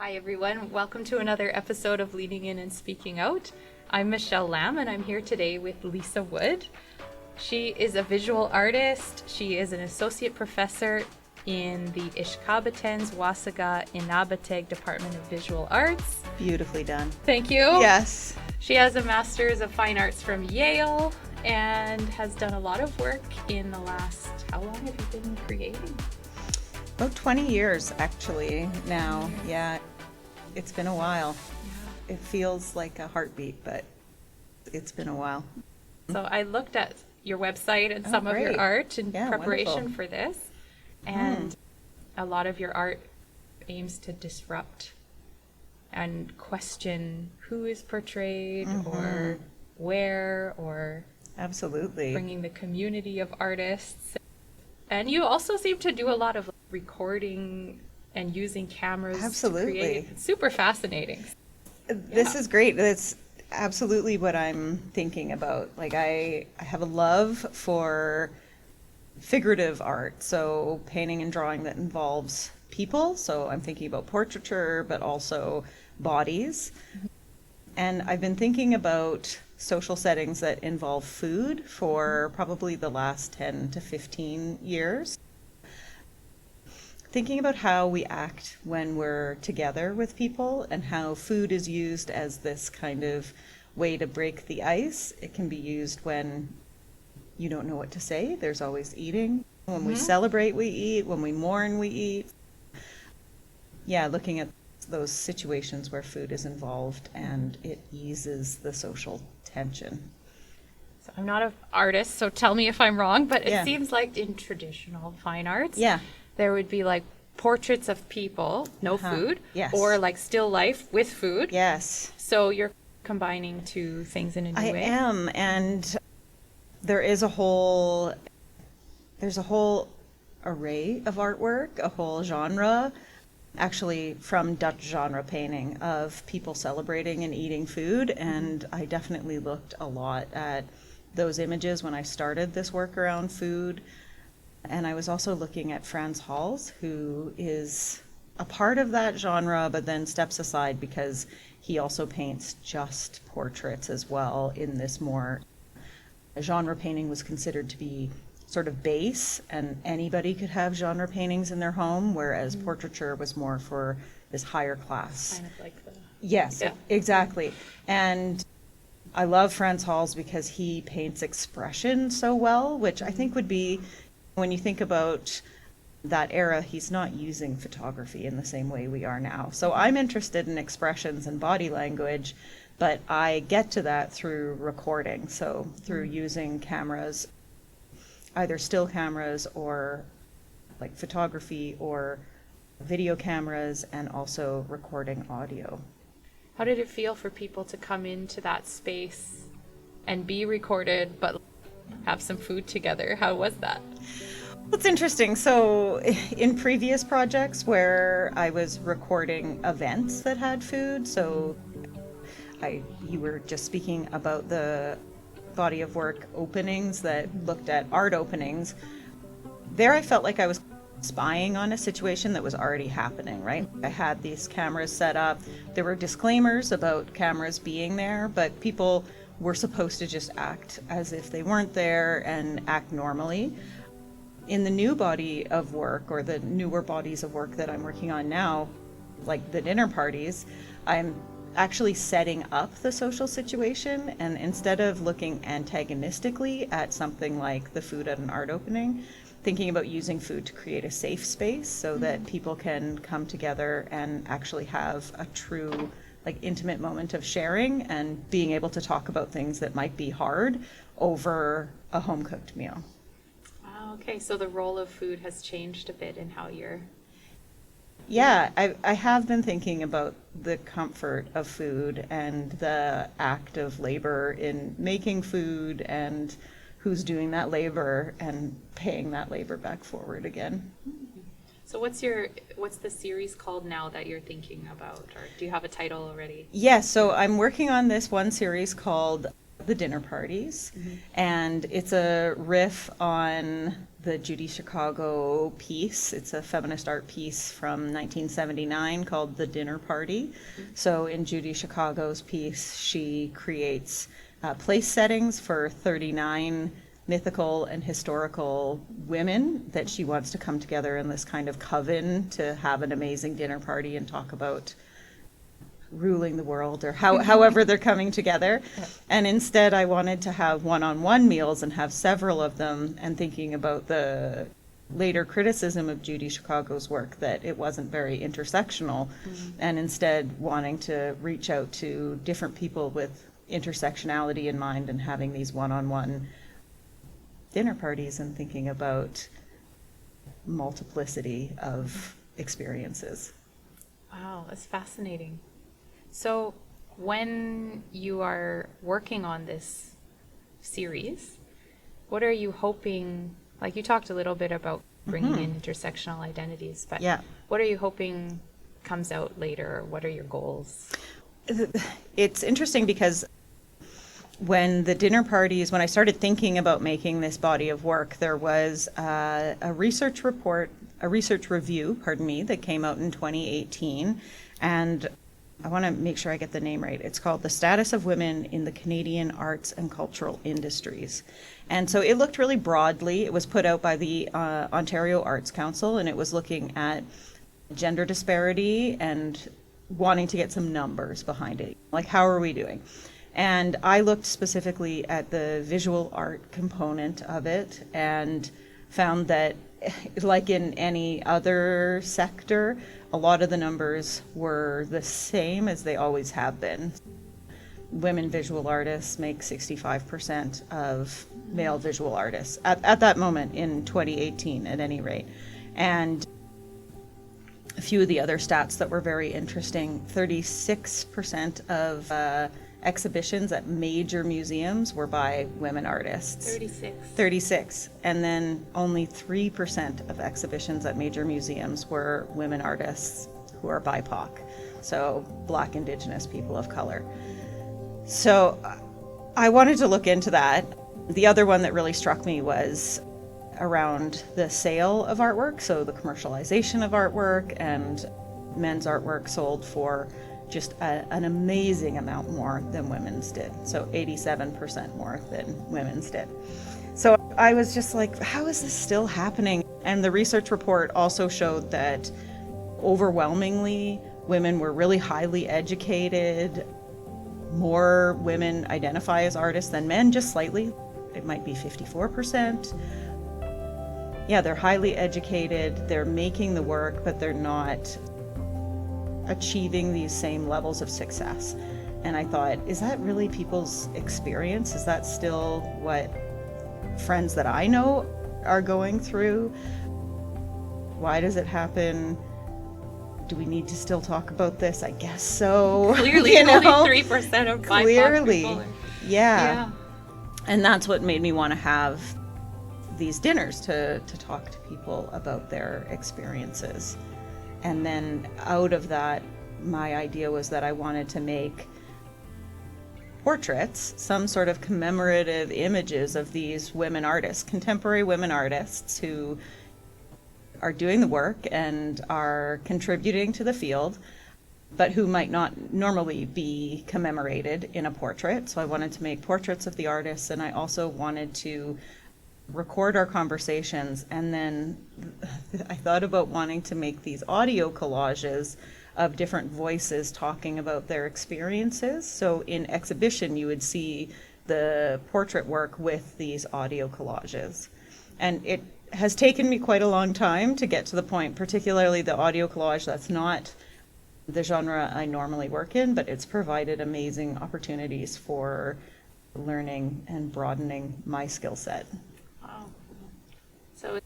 Hi everyone, welcome to another episode of Leaning In and Speaking Out. I'm Michelle Lamb and I'm here today with Lisa Wood. She is a visual artist. She is an associate professor in the IshKaabatens, Waasa, Inaabateg Department of Visual Arts. Beautifully done. Thank you. Yes. She has a Master's of Fine Arts from Yale and has done a lot of work in the last, how long have you been creating? About 20 years actually now. Yeah, it's been a while. Yeah. It feels like a heartbeat, but it's been a while. So I looked at your website and some of your art in preparation for this. And a lot of your art aims to disrupt and question who is portrayed or where, or absolutely bringing the community of artists. And you also seem to do a lot of recording and using cameras to create. It's super fascinating. This is great. That's absolutely what I'm thinking about. Like I have a love for figurative art, so painting and drawing that involves people. So I'm thinking about portraiture, but also bodies. And I've been thinking about social settings that involve food for probably the last 10 to 15 years. Thinking about how we act when we're together with people and how food is used as this kind of way to break the ice. It can be used when you don't know what to say. There's always eating. When we celebrate, we eat. When we mourn, we eat. Yeah, looking at those situations where food is involved and it eases the social tension. So I'm not an artist, so tell me if I'm wrong, but it seems like in traditional fine arts, there would be like portraits of people, no food, or like still life with food. Yes. So you're combining two things in a new way. I am, and there's a whole array of artwork, a whole genre, actually from Dutch genre painting of people celebrating and eating food. And I definitely looked a lot at those images when I started this work around food. And I was also looking at Frans Hals, who is a part of that genre, but then steps aside because he also paints just portraits as well in this more genre painting was considered to be sort of base, and anybody could have genre paintings in their home, whereas portraiture was more for this higher class. Kind of like the... Yes, exactly. And I love Frans Hals because he paints expression so well, which I think would be, when you think about that era, he's not using photography in the same way we are now. So I'm interested in expressions and body language, but I get to that through recording. So through using cameras, either still cameras or like photography or video cameras, and also recording audio. How did it feel for people to come into that space and be recorded, but have some food together? How was that? It's interesting. So in previous projects where I was recording events that had food, so you were just speaking about the body of work openings that looked at art openings. There I felt like I was spying on a situation that was already happening, right? I had these cameras set up. There were disclaimers about cameras being there, but people were supposed to just act as if they weren't there and act normally. In the new body of work, or the newer bodies of work that I'm working on now, like the dinner parties, I'm actually setting up the social situation, and instead of looking antagonistically at something like the food at an art opening, thinking about using food to create a safe space so that people can come together and actually have a true, like, intimate moment of sharing and being able to talk about things that might be hard over a home-cooked meal. Wow, okay, so the role of food has changed a bit in how you're... Yeah, I have been thinking about the comfort of food and the act of labor in making food and who's doing that labor and paying that labor back forward again. So what's the series called now that you're thinking about, or do you have a title already? Yes, so I'm working on this one series called The Dinner Parties, and it's a riff on the Judy Chicago piece. It's a feminist art piece from 1979 called The Dinner Party. So in Judy Chicago's piece, she creates place settings for 39 mythical and historical women that she wants to come together in this kind of coven to have an amazing dinner party and talk about ruling the world, or however they're coming together. And instead I wanted to have one-on-one meals and have several of them, and thinking about the later criticism of Judy Chicago's work that it wasn't very intersectional, and instead wanting to reach out to different people with intersectionality in mind and having these one-on-one dinner parties and thinking about multiplicity of experiences. Wow, that's fascinating. So when you are working on this series, what are you hoping, like you talked a little bit about bringing in intersectional identities, but what are you hoping comes out later? What are your goals? It's interesting because when the dinner parties, when I started thinking about making this body of work, there was a research review, that came out in 2018, and I want to make sure I get the name right. It's called The Status of Women in the Canadian Arts and Cultural Industries. And so it looked really broadly. It was put out by the Ontario Arts Council, and it was looking at gender disparity and wanting to get some numbers behind it. Like, how are we doing? And I looked specifically at the visual art component of it and found that, like in any other sector, a lot of the numbers were the same as they always have been. Women visual artists make 65% of male visual artists at that moment in 2018, at any rate. And a few of the other stats that were very interesting: 36% of exhibitions at major museums were by women artists. 36. And then only 3% of exhibitions at major museums were women artists who are BIPOC, so Black, Indigenous, people of color. So I wanted to look into that. The other one that really struck me was around the sale of artwork, so the commercialization of artwork, and men's artwork sold for just an amazing amount more than women's did. So 87% more than women's did. So I was just like, how is this still happening? And the research report also showed that overwhelmingly women were really highly educated. More women identify as artists than men, just slightly. It might be 54%. Yeah, they're highly educated, they're making the work, but they're not achieving these same levels of success. And I thought, is that really people's experience? Is that still what friends that I know are going through? Why does it happen? Do we need to still talk about this? I guess so. Clearly, only 3% of BIPOC people. Yeah. And that's what made me want to have these dinners, to talk to people about their experiences. And then out of that, my idea was that I wanted to make portraits, some sort of commemorative images of these women artists, contemporary women artists who are doing the work and are contributing to the field, but who might not normally be commemorated in a portrait. So I wanted to make portraits of the artists, and I also wanted to record our conversations. And then I thought about wanting to make these audio collages of different voices talking about their experiences. So in exhibition, you would see the portrait work with these audio collages. And it has taken me quite a long time to get to the point, particularly the audio collage. That's not the genre I normally work in, but it's provided amazing opportunities for learning and broadening my skill set. Wow. So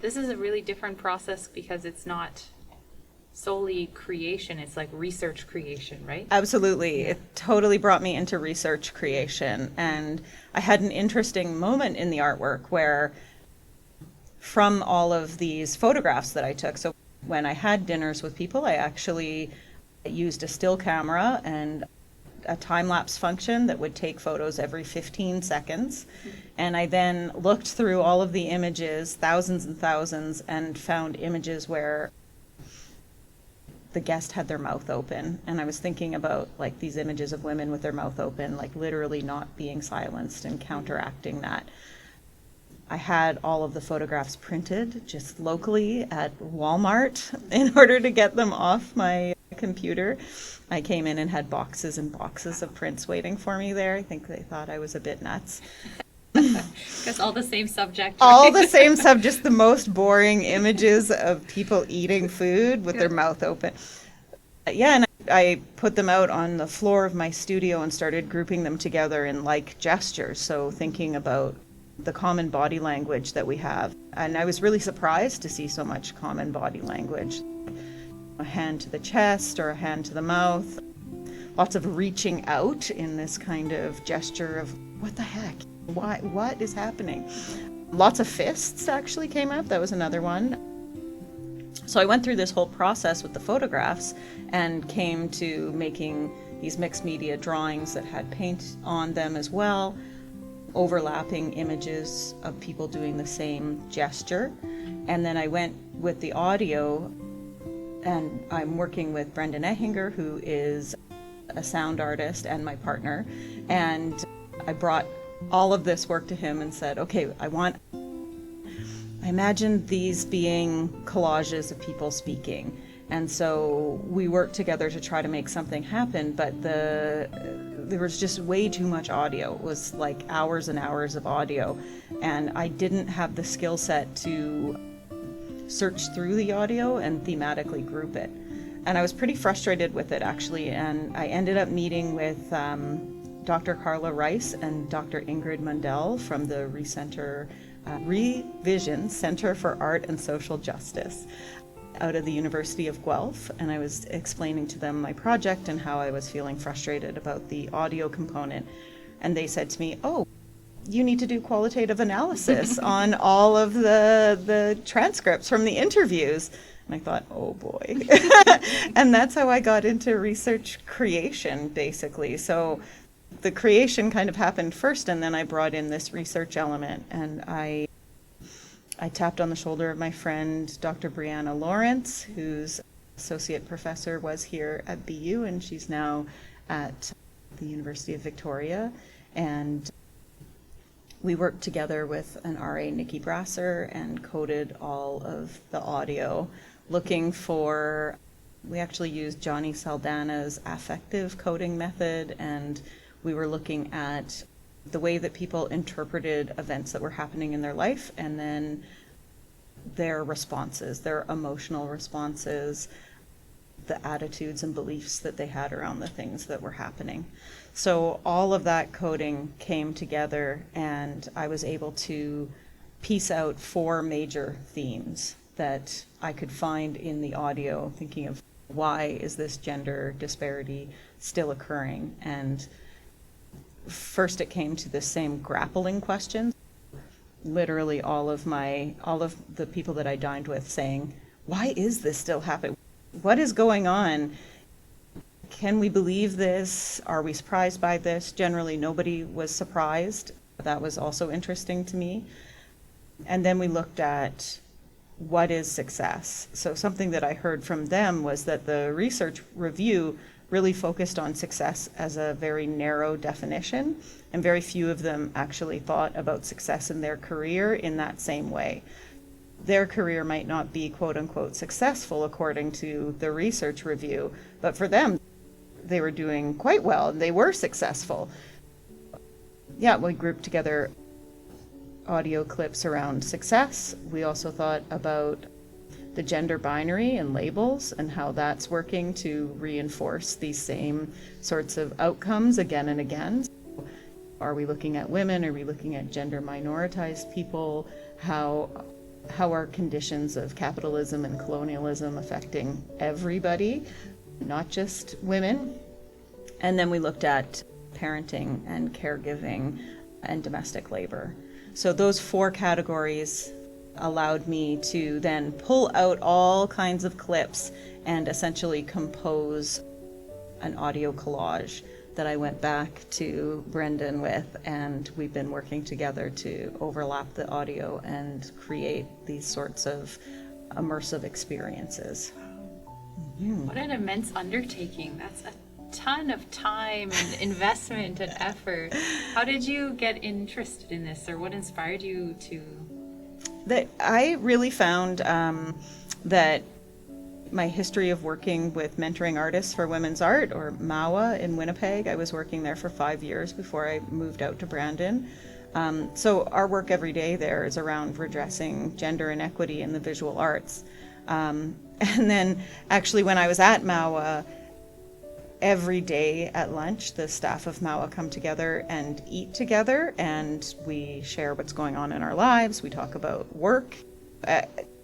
this is a really different process because it's not solely creation, it's like research creation, right? Absolutely. It totally brought me into research creation. And I had an interesting moment in the artwork where, from all of these photographs that I took, so when I had dinners with people, I actually used a still camera and a time-lapse function that would take photos every 15 seconds. And I then looked through all of the images, thousands and thousands, and found images where the guest had their mouth open. And I was thinking about like these images of women with their mouth open, like literally not being silenced and counteracting that. I had all of the photographs printed just locally at Walmart in order to get them off my computer. I came in and had boxes and boxes of prints waiting for me there. I think they thought I was a bit nuts. Because all the same subject. All the same subject, just the most boring images of people eating food with their mouth open. Yeah, and I put them out on the floor of my studio and started grouping them together in like gestures. So thinking about the common body language that we have. And I was really surprised to see so much common body language. A hand to the chest or a hand to the mouth. Lots of reaching out in this kind of gesture of, what the heck? Why? What is happening? Lots of fists actually came up. That was another one. So I went through this whole process with the photographs and came to making these mixed media drawings that had paint on them as well, overlapping images of people doing the same gesture. And then I went with the audio, and I'm working with Brendan Ehinger, who is a sound artist and my partner. And I brought all of this work to him and said, okay, I imagine these being collages of people speaking. And so we worked together to try to make something happen, but there was just way too much audio. It was like hours and hours of audio. And I didn't have the skill set to search through the audio and thematically group it. And I was pretty frustrated with it, actually. And I ended up meeting with Dr. Carla Rice and Dr. Ingrid Mundell from the Revision Center for Art and Social Justice out of the University of Guelph. And I was explaining to them my project and how I was feeling frustrated about the audio component. And they said to me, oh, you need to do qualitative analysis on all of the transcripts from the interviews. And I thought, oh boy. And that's how I got into research creation, basically. So the creation kind of happened first, and then I brought in this research element. And I tapped on the shoulder of my friend, Dr. Brianna Lawrence, whose associate professor was here at BU, and she's now at the University of Victoria. And we worked together with an RA, Nikki Brasser, and coded all of the audio, looking for, we actually used Johnny Saldana's affective coding method, and we were looking at the way that people interpreted events that were happening in their life, and then their responses, their emotional responses, the attitudes and beliefs that they had around the things that were happening. So all of that coding came together, and I was able to piece out 4 major themes that I could find in the audio, thinking of why is this gender disparity still occurring. And first it came to the same grappling questions. Literally all of the people that I dined with saying, why is this still happening? What is going on? Can we believe this? Are we surprised by this? Generally, nobody was surprised. That was also interesting to me. And then we looked at what is success. So something that I heard from them was that the research review really focused on success as a very narrow definition, and very few of them actually thought about success in their career in that same way. Their career might not be quote unquote successful according to the research review, but for them, they were doing quite well and they were successful. Yeah, we grouped together audio clips around success. We also thought about the gender binary and labels and how that's working to reinforce these same sorts of outcomes again and again. Are we looking at women? Are we looking at gender minoritized people? How are conditions of capitalism and colonialism affecting everybody, not just women? And then we looked at parenting and caregiving and domestic labor. So those 4 categories allowed me to then pull out all kinds of clips and essentially compose an audio collage that I went back to Brendan with, and we've been working together to overlap the audio and create these sorts of immersive experiences. What an immense undertaking. That's a ton of time and investment and effort. How did you get interested in this, or what inspired you to? I really found that my history of working with mentoring artists for women's art, or MAWA in Winnipeg, I was working there for 5 years before I moved out to Brandon. So our work every day there is around redressing gender inequity in the visual arts. And then actually when I was at MAWA, every day at lunch, the staff of MAWA come together and eat together, and we share what's going on in our lives. We talk about work.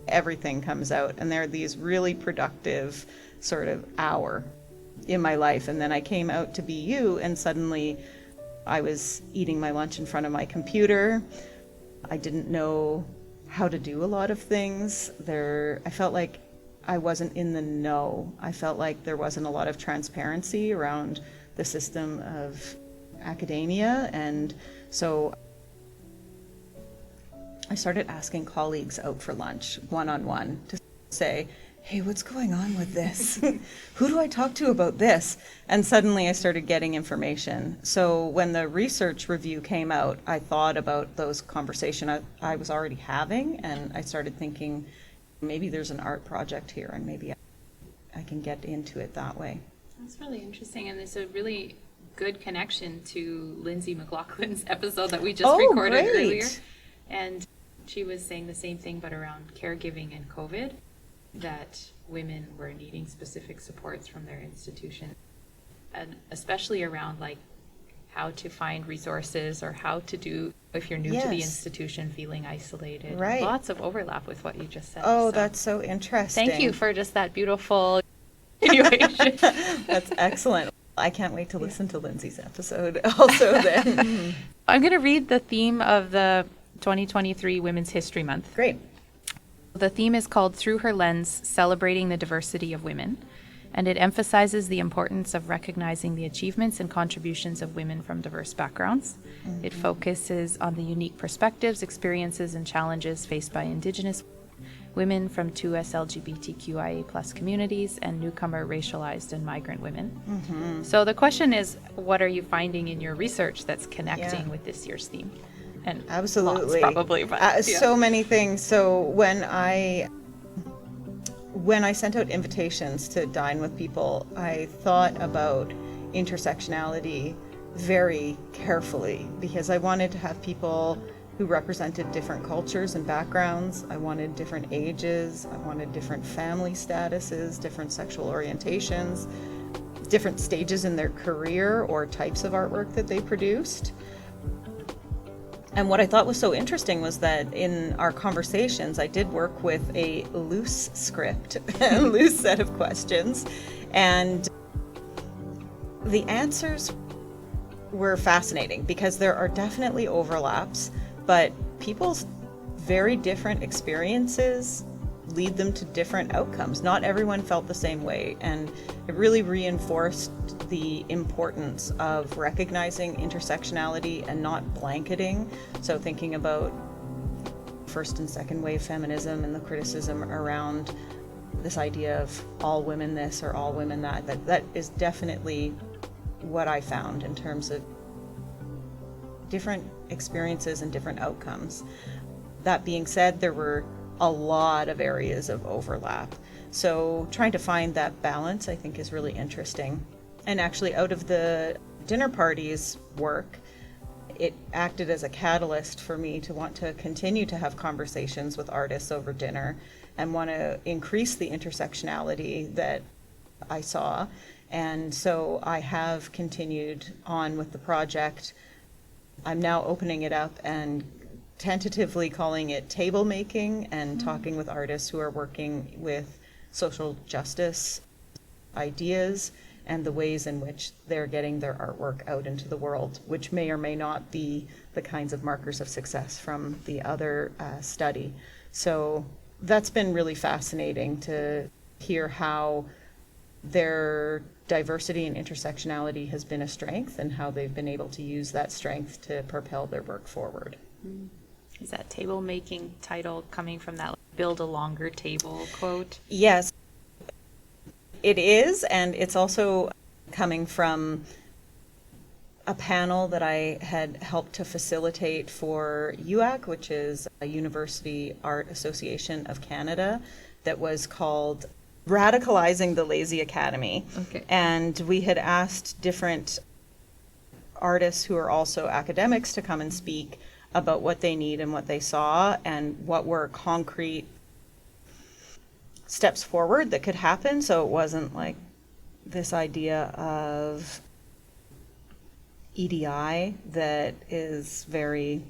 Everything comes out, and there are these really productive sort of hour in my life. And then I came out to BU, and suddenly I was eating my lunch in front of my computer. I didn't know how to do a lot of things. I felt like I wasn't in the know. I felt like there wasn't a lot of transparency around the system of academia. And so I started asking colleagues out for lunch, one-on-one, to say, hey, what's going on with this? Who do I talk to about this? And suddenly I started getting information. So when the research review came out, I thought about those conversations I was already having, and I started thinking, maybe there's an art project here, and maybe I can get into it that way. That's really interesting, and it's a really good connection to Lindsay McLaughlin's episode that we just recorded earlier. And she was saying the same thing, but around caregiving and COVID, that women were needing specific supports from their institution, and especially around like how to find resources, or how to do, if you're new to the institution, feeling isolated. Right. Lots of overlap with what you just said. Oh, so that's so interesting. Thank you for just that beautiful continuation. That's excellent. I can't wait to listen to Lindsay's episode also then. I'm going to read the theme of the 2023 Women's History Month. Great. The theme is called Through Her Lens, Celebrating the Diversity of Women, and it emphasizes the importance of recognizing the achievements and contributions of women from diverse backgrounds. Mm-hmm. It focuses on the unique perspectives, experiences, and challenges faced by Indigenous women from 2S LGBTQIA+ communities and newcomer racialized and migrant women. Mm-hmm. So the question is, what are you finding in your research that's connecting with this year's theme? And absolutely, lots, probably, but so many things. So when I sent out invitations to dine with people, I thought about intersectionality very carefully, because I wanted to have people who represented different cultures and backgrounds. I wanted different ages. I wanted different family statuses, different sexual orientations, different stages in their career or types of artwork that they produced. And what I thought was so interesting was that in our conversations, I did work with a loose script, a loose set of questions, and the answers were fascinating because there are definitely overlaps, but people's very different experiences lead them to different outcomes. Not everyone felt the same way, and it really reinforced the importance of recognizing intersectionality and not blanketing. So thinking about first and second wave feminism and the criticism around this idea of all women this or all women that is definitely what I found in terms of different experiences and different outcomes. That being said, there were a lot of areas of overlap. So trying to find that balance, I think, is really interesting. And actually, out of the dinner parties work, it acted as a catalyst for me to want to continue to have conversations with artists over dinner and want to increase the intersectionality that I saw. And so I have continued on with the project. I'm now opening it up and tentatively calling it table making and talking with artists who are working with social justice ideas and the ways in which they're getting their artwork out into the world, which may or may not be the kinds of markers of success from the other study. So that's been really fascinating to hear how their diversity and intersectionality has been a strength, and how they've been able to use that strength to propel their work forward. Is that table making title coming from that build a longer table quote? Yes, it is, and it's also coming from a panel that I had helped to facilitate for UAC, which is a University Art Association of Canada, that was called Radicalizing the Lazy Academy. Okay. And we had asked different artists who are also academics to come and speak about what they need and what they saw, and what were concrete steps forward that could happen. So it wasn't like this idea of EDI that is very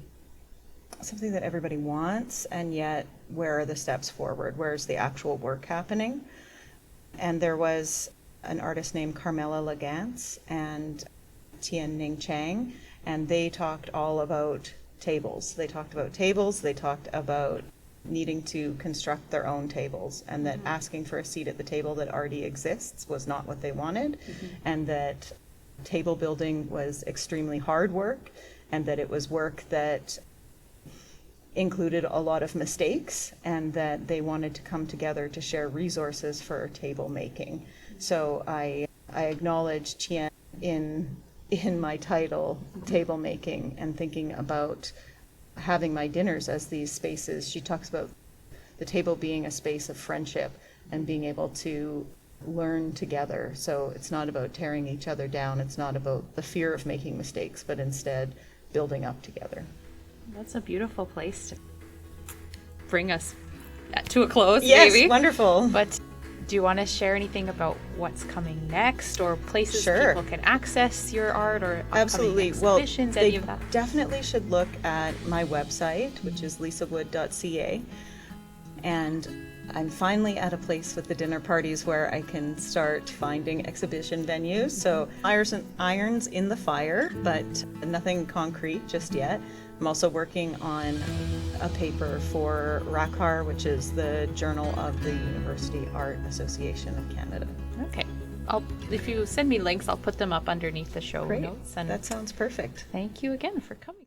something that everybody wants, and yet where are the steps forward? Where's the actual work happening? And there was an artist named Carmela Lagance and Tien Ning Chang, and they talked all about tables. They talked about tables, they talked about needing to construct their own tables, and that asking for a seat at the table that already exists was not what they wanted, and that table building was extremely hard work, and that it was work that included a lot of mistakes, and that they wanted to come together to share resources for table making. So I acknowledge Tien in my title, table making, and thinking about having my dinners as these spaces. She talks about the table being a space of friendship and being able to learn together. So it's not about tearing each other down. It's not about the fear of making mistakes, but instead building up together. That's a beautiful place to bring us to a close, Yes, maybe. wonderful. But do you want to share anything about what's coming next, or places Sure. people can access your art, or upcoming Absolutely. Well, exhibitions, any they of that? definitely should look at my website, which is lisawood.ca. And I'm finally at a place with the dinner parties where I can start finding exhibition venues. So irons in the fire, but nothing concrete just yet. I'm also working on a paper for RACAR, which is the Journal of the University Art Association of Canada. Okay. If you send me links, I'll put them up underneath the show Great. notes. And That sounds perfect. thank you again for coming.